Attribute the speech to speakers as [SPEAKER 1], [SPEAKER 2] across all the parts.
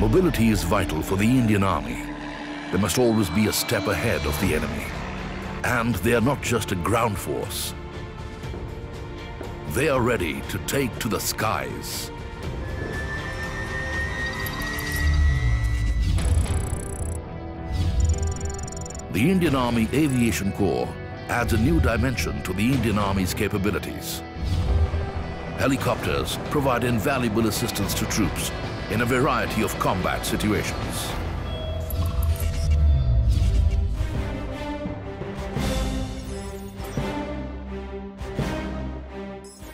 [SPEAKER 1] Mobility is vital for the Indian Army. They must always be a step ahead of the enemy. And they are not just a ground force. They are ready to take to the skies. The Indian Army Aviation Corps adds a new dimension to the Indian Army's capabilities. Helicopters provide invaluable assistance to troops in a variety of combat situations.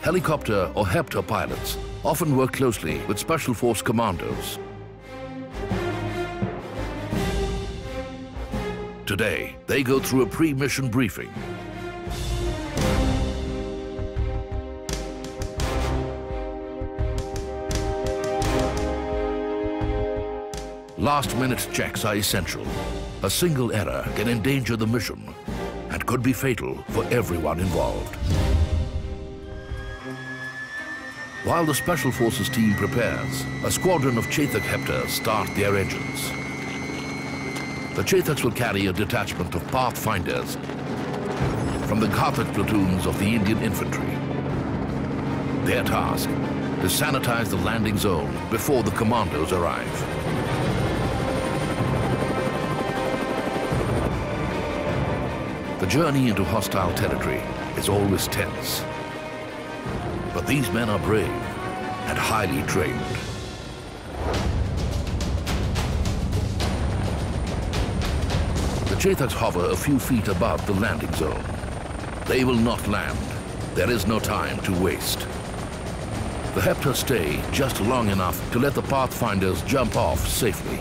[SPEAKER 1] Helicopter or heptor pilots often work closely with Special Force Commandos. Today, they go through a pre-mission briefing. Last-minute checks are essential. A single error can endanger the mission and could be fatal for everyone involved. While the Special Forces team prepares, a squadron of Chetak heptors start their engines. The Chetaks will carry a detachment of pathfinders from the Ghatak platoons of the Indian infantry. Their task is to sanitize the landing zone before the Commandos arrive. The journey into hostile territory is always tense. But these men are brave and highly trained. The Chetaks hover a few feet above the landing zone. They will not land. There is no time to waste. The heptors stay just long enough to let the pathfinders jump off safely.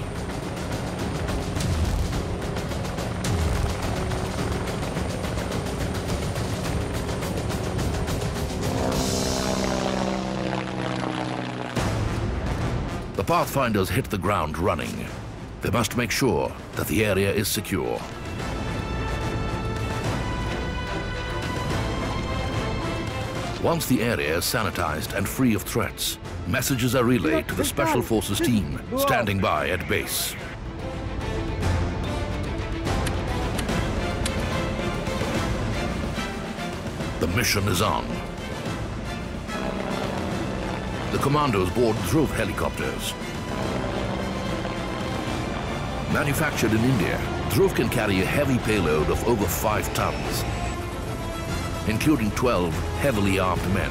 [SPEAKER 1] The pathfinders hit the ground running. They must make sure that the area is secure. Once the area is sanitized and free of threats, messages are relayed to the Special Forces team standing by at base. The mission is on. The Commandos board Dhruv helicopters. Manufactured in India, Dhruv can carry a heavy payload of over 5 tons, including 12 heavily armed men.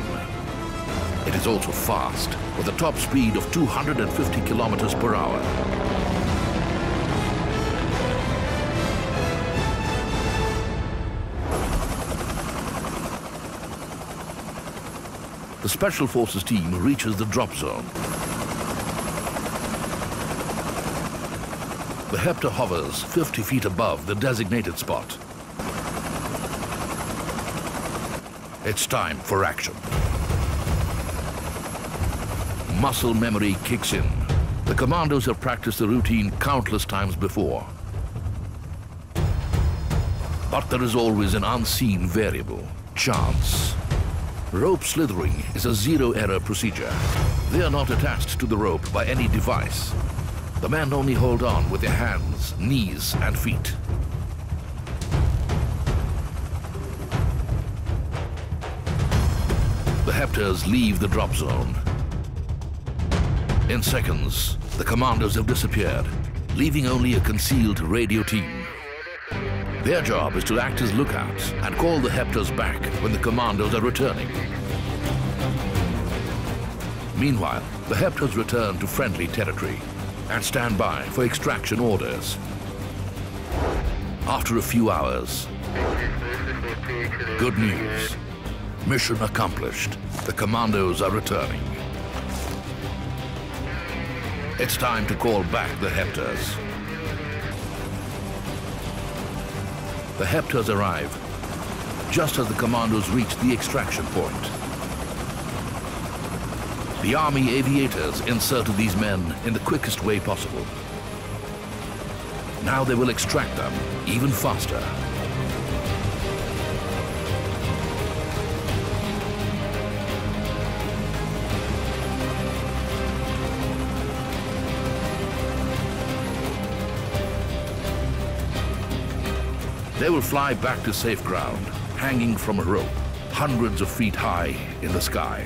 [SPEAKER 1] It is also fast, with a top speed of 250 kilometers per hour. The Special Forces team reaches the drop zone. The heptor hovers 50 feet above the designated spot. It's time for action. Muscle memory kicks in. The Commandos have practiced the routine countless times before. But there is always an unseen variable, chance. Rope slithering is a zero-error procedure. They are not attached to the rope by any device. The men only hold on with their hands, knees, and feet. The heptors leave the drop zone. In seconds, the Commandos have disappeared, leaving only a concealed radio team. Their job is to act as lookouts and call the heptors back when the Commandos are returning. Meanwhile, the heptors return to friendly territory and stand by for extraction orders. After a few hours, good news. Mission accomplished. The Commandos are returning. It's time to call back the heptors. The heptors arrive just as the Commandos reach the extraction point. The Army aviators inserted these men in the quickest way possible. Now they will extract them even faster. They will fly back to safe ground, hanging from a rope, hundreds of feet high in the sky.